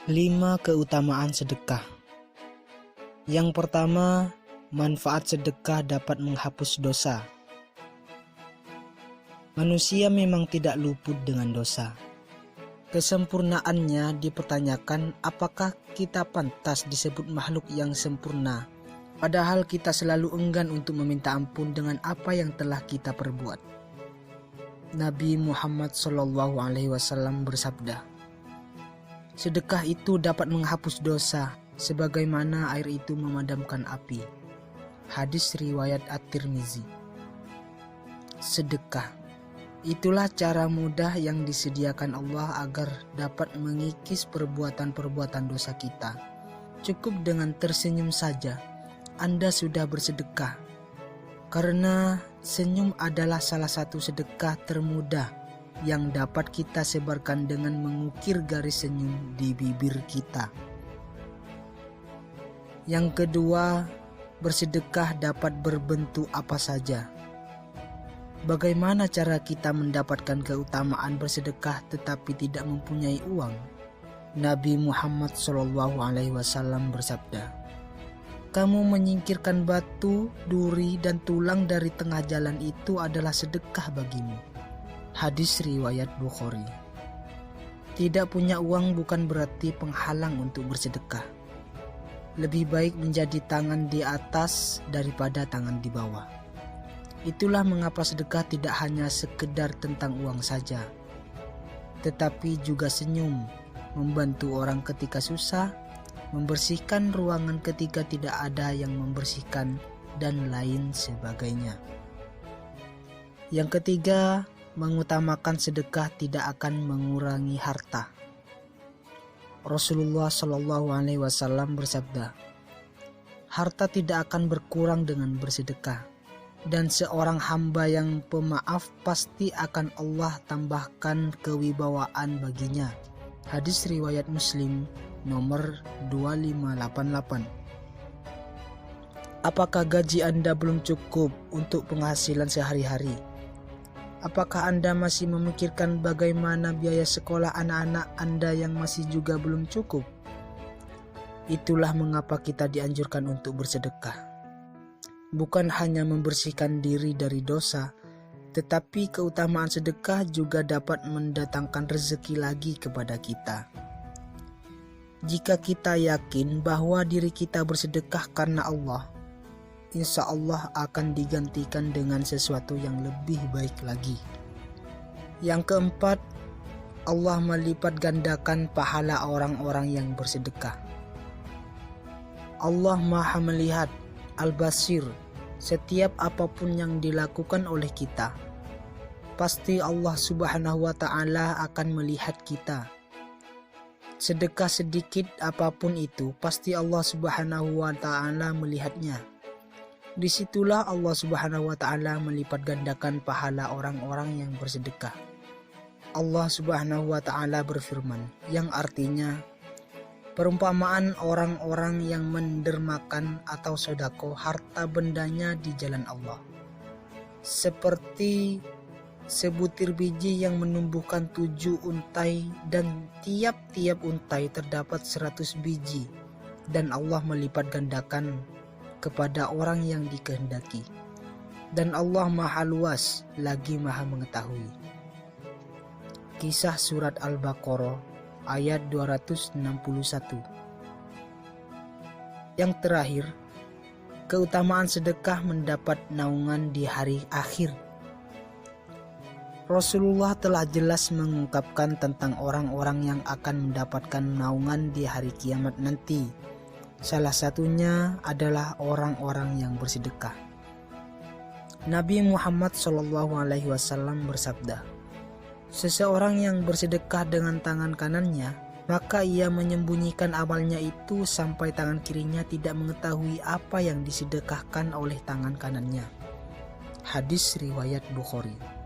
5 keutamaan sedekah. Yang pertama, manfaat sedekah dapat menghapus dosa. Manusia memang tidak luput dengan dosa. Kesempurnaannya dipertanyakan, apakah kita pantas disebut makhluk yang sempurna, padahal kita selalu enggan untuk meminta ampun dengan apa yang telah kita perbuat. Nabi Muhammad SAW bersabda, sedekah itu dapat menghapus dosa, sebagaimana air itu memadamkan api. Hadis riwayat At-Tirmizi. Sedekah, itulah cara mudah yang disediakan Allah agar dapat mengikis perbuatan-perbuatan dosa kita. Cukup dengan tersenyum saja, Anda sudah bersedekah. Karena senyum adalah salah satu sedekah termudah yang dapat kita sebarkan dengan mengukir garis senyum di bibir kita. Yang kedua, bersedekah dapat berbentuk apa saja. Bagaimana cara kita mendapatkan keutamaan bersedekah tetapi tidak mempunyai uang? Nabi Muhammad SAW bersabda, kamu menyingkirkan batu, duri, dan tulang dari tengah jalan itu adalah sedekah bagimu. Hadis riwayat Bukhari. Tidak punya uang bukan berarti penghalang untuk bersedekah. Lebih baik menjadi tangan di atas daripada tangan di bawah. Itulah mengapa sedekah tidak hanya sekedar tentang uang saja, tetapi juga senyum, membantu orang ketika susah, membersihkan ruangan ketika tidak ada yang membersihkan, dan lain sebagainya. Yang ketiga, mengutamakan sedekah tidak akan mengurangi harta. Rasulullah SAW bersabda, harta tidak akan berkurang dengan bersedekah, dan seorang hamba yang pemaaf pasti akan Allah tambahkan kewibawaan baginya. Hadis riwayat Muslim nomor 2588. Apakah gaji Anda belum cukup untuk penghasilan sehari-hari? Apakah Anda masih memikirkan bagaimana biaya sekolah anak-anak Anda yang masih juga belum cukup? Itulah mengapa kita dianjurkan untuk bersedekah. Bukan hanya membersihkan diri dari dosa, tetapi keutamaan sedekah juga dapat mendatangkan rezeki lagi kepada kita. Jika kita yakin bahwa diri kita bersedekah karena Allah, insya Allah akan digantikan dengan sesuatu yang lebih baik lagi. Yang keempat, Allah melipat gandakan pahala orang-orang yang bersedekah. Allah Maha Melihat, Al-Basir, setiap apapun yang dilakukan oleh kita. Pasti Allah Subhanahu wa Ta'ala akan melihat kita. Sedekah sedikit apapun itu, pasti Allah Subhanahu wa Ta'ala melihatnya. Disitulah Allah Subhanahu wa Ta'ala melipat gandakan pahala orang-orang yang bersedekah. Allah Subhanahu wa Ta'ala berfirman, yang artinya, perumpamaan orang-orang yang mendermakan atau sedekah harta bendanya di jalan Allah, seperti sebutir biji yang menumbuhkan 7 untai, dan tiap-tiap untai terdapat 100 biji, dan Allah melipat gandakan kepada orang yang dikehendaki, dan Allah Maha Luas lagi Maha Mengetahui. Kisah surat Al-Baqarah ayat 261. Yang terakhir, keutamaan sedekah mendapat naungan di hari akhir. Rasulullah telah jelas mengungkapkan tentang orang-orang yang akan mendapatkan naungan di hari kiamat nanti. Salah satunya adalah orang-orang yang bersedekah. Nabi Muhammad SAW bersabda, seseorang yang bersedekah dengan tangan kanannya, maka ia menyembunyikan amalnya itu sampai tangan kirinya tidak mengetahui apa yang disedekahkan oleh tangan kanannya. Hadis riwayat Bukhari.